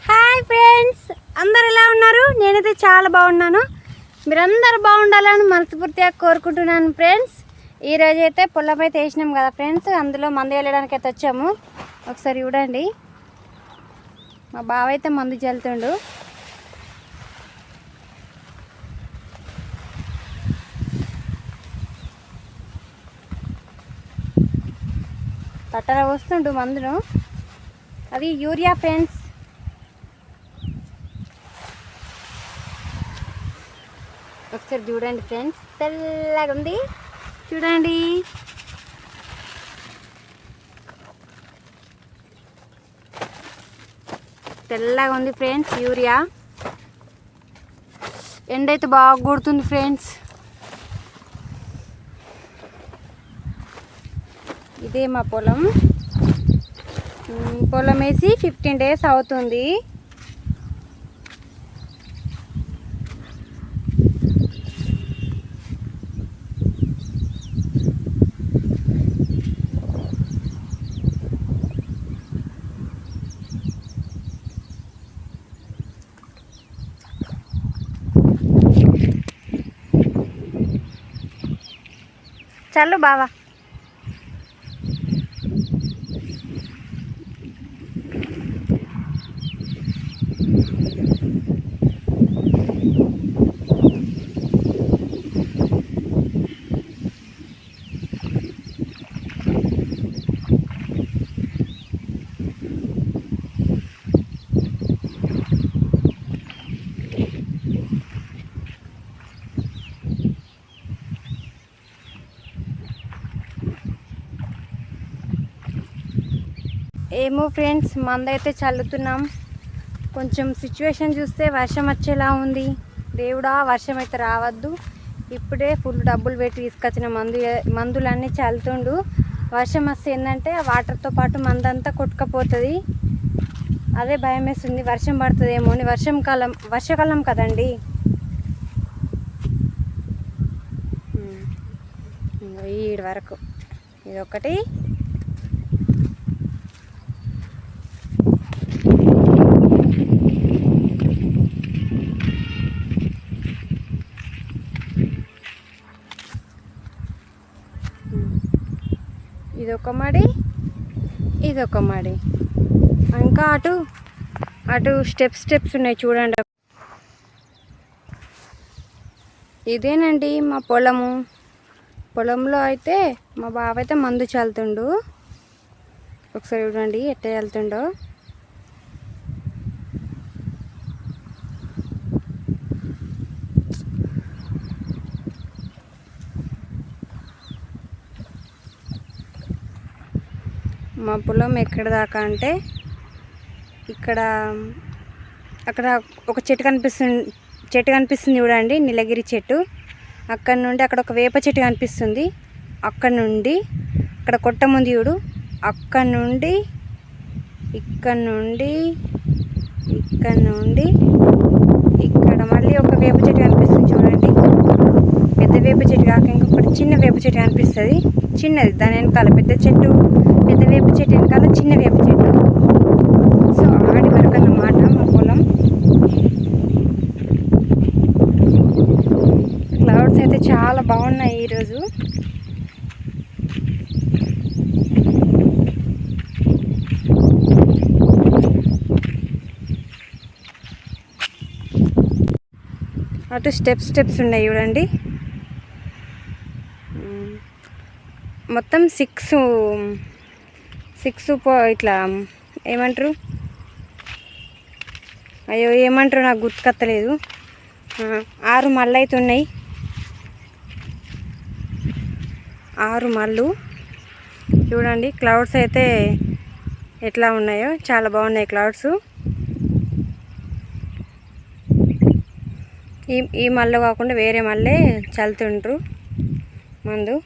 Hi friends, అందరు ఎలా ఉన్నారు? నేనైతే చాలా బాగున్నాను. మీరందరూ బాగుండాలని మనస్ఫూర్తిగా కోరుకుంటున్నాను ఫ్రెండ్స్. ఈరోజు అయితే పొలం అయితే వేసినాం కదా ఫ్రెండ్స్, అందులో మందు వెళ్ళడానికి అయితే వచ్చాము. ఒకసారి చూడండి, మా బావ అయితే మందు చల్లుతుండు. పట్టర వస్తుండు మందును, అది యూరియా ఫ్రెండ్స్. ఒకసారి చూడండి ఫ్రెండ్స్, తెల్లగా ఉంది చూడండి. తెల్లగా ఉంది ఫ్రెండ్స్ యూరియా. ఎండ అయితే బాగా కొడుతుంది ఫ్రెండ్స్. ఇదే మా పొలం వేసి 15 days అవుతుంది. చల్లు బావా. ఏమో ఫ్రెండ్స్, మందైతే చల్లుతున్నాం. కొంచెం సిచ్యువేషన్ చూస్తే వర్షం వచ్చేలా ఉంది. దేవుడా, వర్షం అయితే రావద్దు. ఇప్పుడే ఫుల్ డబ్బులు పెట్టి తీసుకొచ్చిన మందులన్నీ చల్లుతుండు. వర్షం వస్తే ఏంటంటే వాటర్తో పాటు మందంతా కొట్టుకపోతుంది. అదే భయం వేస్తుంది, వర్షం పడుతుందేమో అని. వర్షాకాలం కదండి. ఈడి వరకు ఇదొకటి. ఇదొక మడి, ఇదొక మడి. ఇంకా అటు స్టెప్స్ ఉన్నాయి చూడండి. ఇదేనండి మా పొలంలో అయితే మా బావ అయితే మందు చల్లుతుండు. ఒకసారి చూడండి ఎట్లా చల్లుతుండో. మా పొలం ఎక్కడ దాకా అంటే అక్కడ ఒక చెట్టు కనిపిస్తుంది చూడండి, నీలగిరి చెట్టు. అక్కడ నుండి అక్కడ ఒక వేప చెట్టు కనిపిస్తుంది. అక్కడ నుండి అక్కడ కొట్ట ముందు చూడు, అక్కడ నుండి ఇక్కడ మళ్ళీ ఒక వేప చెట్టు కనిపిస్తుంది చూడండి. పెద్ద వేప చెట్టు కాక ఇంకొకటి చిన్న వేప చెట్టు కనిపిస్తుంది. చిన్నది, దాని వెనకాల పెద్ద వేప చెట్టు వెనకాల చిన్న వేప చెట్టు. సో ఆడి వరకు అన్నమాట మా పొలం. క్లౌడ్స్ అయితే చాలా బాగున్నాయి ఈరోజు. అటు స్టెప్స్ ఉన్నాయి చూడండి. మొత్తం 6 ఇట్లా ఏమంటారు, ఏమంటారు నాకు గుర్తుకొత్తలేదు. 6 మళ్ళు అయితే ఉన్నాయి. 6 మళ్ళు చూడండి. క్లౌడ్స్ అయితే ఎట్లా ఉన్నాయో, చాలా బాగున్నాయి క్లౌడ్స్. ఈ మళ్ళీ కాకుండా వేరే మళ్ళీ చల్లుతుండ్రు మందు.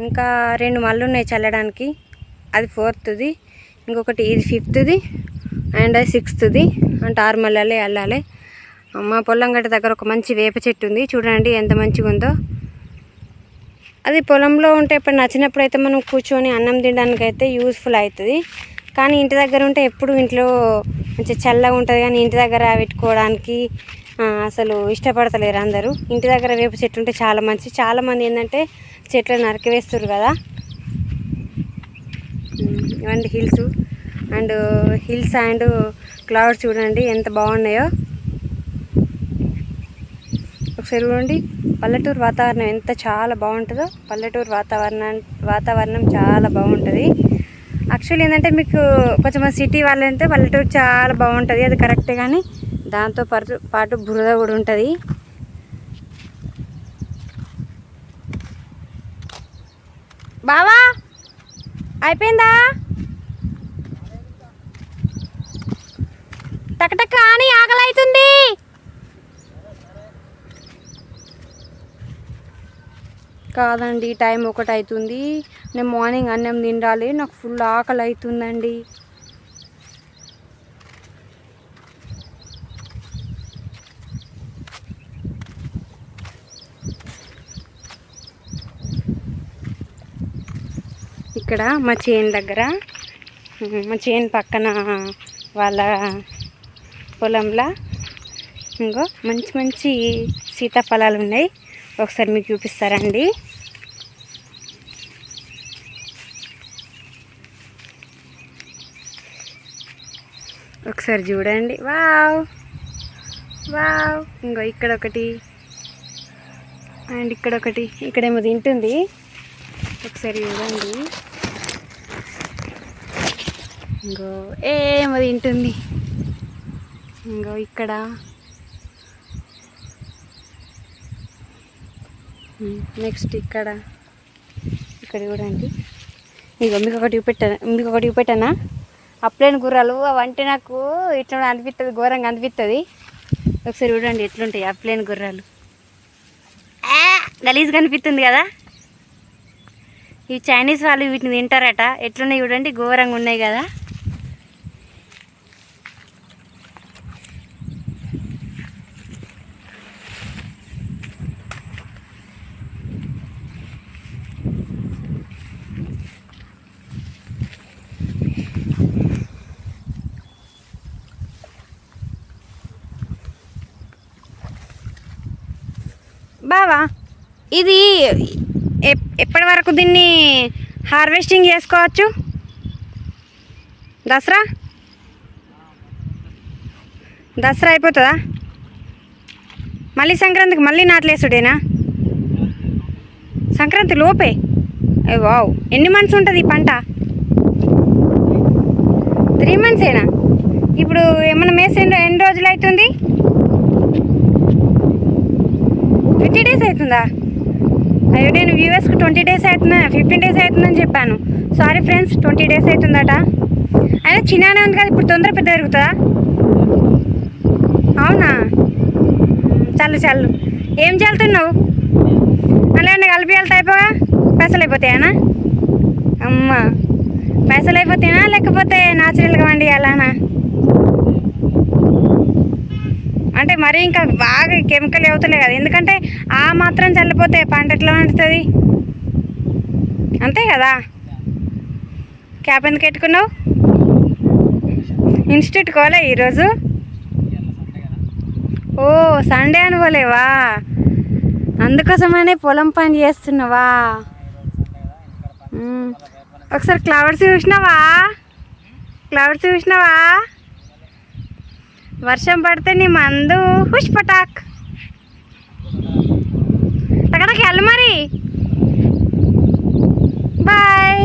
ఇంకా 2 మళ్ళు ఉన్నాయి చల్లడానికి. అది 4th, ఇంకొకటి ఇది 5th అండ్ అది 6th. అంటే 6 మళ్ళీ వెళ్ళాలి. మా పొలం గట్ట దగ్గర ఒక మంచి వేప చెట్టు ఉంది చూడండి, ఎంత మంచిగా ఉందో. అది పొలంలో ఉంటే ఎప్పుడు నచ్చినప్పుడు అయితే మనం కూర్చొని అన్నం తినడానికి అయితే యూస్ఫుల్ అవుతుంది. కానీ ఇంటి దగ్గర ఉంటే ఎప్పుడు ఇంట్లో మంచిగా చల్లగా ఉంటుంది, కానీ ఇంటి దగ్గర పెట్టుకోవడానికి అసలు ఇష్టపడతలేరు అందరూ. ఇంటి దగ్గర వేప చెట్టు ఉంటే చాలా మంచి. చాలామంది ఏంటంటే చెట్లను నరికివేస్తారు కదా. ఇవన్నీ హిల్స్ అండ్ క్లౌడ్స్ చూడండి ఎంత బాగున్నాయో. ఒకసారి చూడండి పల్లెటూరు వాతావరణం ఎంత చాలా బాగుంటుందో. పల్లెటూరు వాతావరణం చాలా బాగుంటుంది. యాక్చువల్లీ ఏంటంటే మీకు కొంచెం సిటీ వాళ్ళంటే పల్లెటూరు చాలా బాగుంటుంది, అది కరెక్టే. కానీ దాంతో పాటు బురద కూడా ఉంటుంది. బావా అయిపోయిందా? టకటక అని ఆకలి అవుతుంది. కాదండి, టైం 1 అవుతుంది. నేను మార్నింగ్ అన్నం తినాలి, నాకు ఫుల్ ఆకలి అవుతుందండి. ఇక్కడ మా చేను దగ్గర, మా చేను పక్కన వాళ్ళ పొలంలో ఇంకో మంచి మంచి సీతాఫలాలు ఉన్నాయి. ఒకసారి మీకు చూపిస్తారండి. ఒకసారి చూడండి. Wow wow. ఇంకో ఇక్కడ ఒకటి అండ్ ఇక్కడ ఒకటి. ఇక్కడేమో తింటుంది. ఒకసారి చూడండి. ఇంకో ఏమో తింటుంది. ఇంకో ఇక్కడ నెక్స్ట్ ఇక్కడ చూడండి. ఇంకో మీకు ఒకటి చూపెట్టానా అప్లేని గుర్రాలు. అవంటే నాకు ఇట్లా అనిపిస్తుంది, ఘోరంగా అనిపిస్తుంది. ఒకసారి చూడండి ఎట్లుంటాయి అప్లేని గుర్రాలు. గలీజ్గా అనిపిస్తుంది కదా. ఈ చైనీస్ వాళ్ళు వీటిని తింటారట. ఎట్లున్నాయి చూడండి, ఘోరంగా ఉన్నాయి కదా. బావా ఇది ఎప్పటి వరకు దీన్ని హార్వెస్టింగ్ చేసుకోవచ్చు? దసరా అయిపోతుందా? మళ్ళీ సంక్రాంతికి మళ్ళీ నాట్లేసుడేనా? సంక్రాంతి లోపే? వావ్. ఎన్ని మంత్స్ ఉంటుంది ఈ పంట? 3 మంత్సేనా? ఇప్పుడు ఏమన్నా మేసి ఎన్ని రోజులు అవుతుంది? 50 డేస్ అవుతుందా? అయ్యో, నేను వ్యూవర్స్కి 20 డేస్ అవుతుందా 15 డేస్ అవుతుందని చెప్పాను. సారీ ఫ్రెండ్స్, 20 డేస్ అవుతుందట. అయినా చిన్ననే ఉంది కదా, ఇప్పుడు తొందర పెద్ద పెరుగుతుందా? అవునా? చల్లు. ఏం చల్లుతున్నావు? అలాగే కలిపి వెళ్తా అయిపోగా పైసలు అయిపోతాయనా? అమ్మ, పైసలు అయిపోతాయనా లేకపోతే న్యాచురల్గా వండి అలానా? అంటే మరీ ఇంకా బాగా కెమికల్ అవుతలే కదా. ఎందుకంటే ఆ మాత్రం చల్లిపోతే పంట ఎట్లా వండుతుంది? అంతే కదా. క్యాప్ ఎందుకు పెట్టుకున్నావు? ఇన్స్టిట్యూట్కి పోలే ఈరోజు? ఓ, సండే అనుకోలేవా? అందుకోసమనే పొలం పని చేస్తున్నావా? ఒకసారి క్లౌడ్స్ చూసినావా? వర్షం పడితే నీ మందు హుష్ పటాక్ అక్కడికి వెళ్ళి మరి. బాయ్.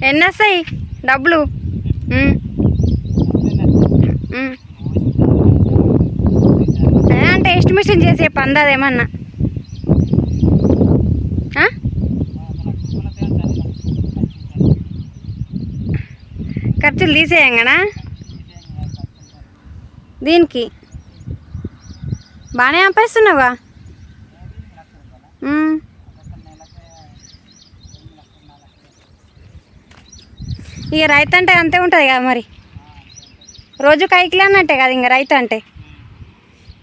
ఎన్ని వస్తాయి డబ్బులు? అంటే ఎస్టిమేషన్ చేసే పందాదేమన్నా ఖర్చులు తీసేయంగానా? దీనికి బాగానే పంపిస్తున్నావా? ఇక రైతు అంటే అంతే ఉంటుంది కదా మరి. రోజు కైకిలు అన్నట్టే కదా ఇంకా రైతు అంటే.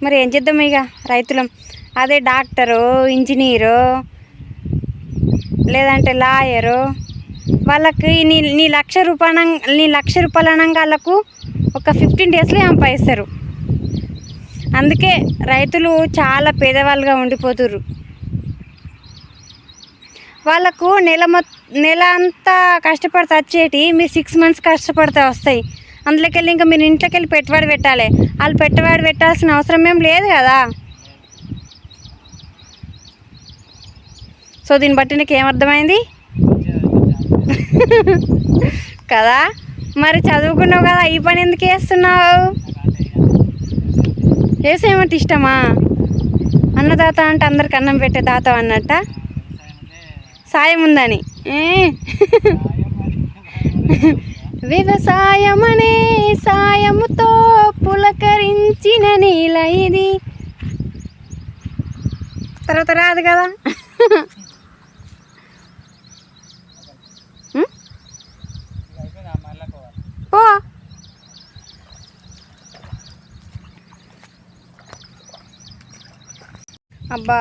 మరి ఏం చేద్దాం ఇక రైతులం. అదే డాక్టరు, ఇంజనీరు, లేదంటే లాయరు, వాళ్ళకి నీ లక్ష రూపాయలు అనగా వాళ్ళకు ఒక 15 డేస్లో సంపాదిస్తారు. అందుకే రైతులు చాలా పేదవాళ్ళుగా ఉండిపోతుర్రు. వాళ్ళకు నెల అంతా కష్టపడితే వచ్చేటి మీరు 6 months కష్టపడితే వస్తాయి. అందులోకి వెళ్ళి ఇంకా మీరు ఇంట్లోకి వెళ్ళి పెట్టుబడి పెట్టాలి. వాళ్ళు పెట్టుబడి పెట్టాల్సిన అవసరం ఏం లేదు కదా. సో దీన్ని బట్టి నీకు ఏమర్థమైంది కదా. మరి చదువుకున్నావు కదా, ఈ పని ఎందుకు చేస్తున్నావు? చేసేయమంటే ఇష్టమా? అన్నదాత అంటే అందరికి అన్నం పెట్టే దాత అన్నట్ట, సాయం ఉందని. వ్యవసాయమనే సాయముతో పులకరించిన నీల ఇది. తర్వాత రాదు కదా. పో. అబ్బా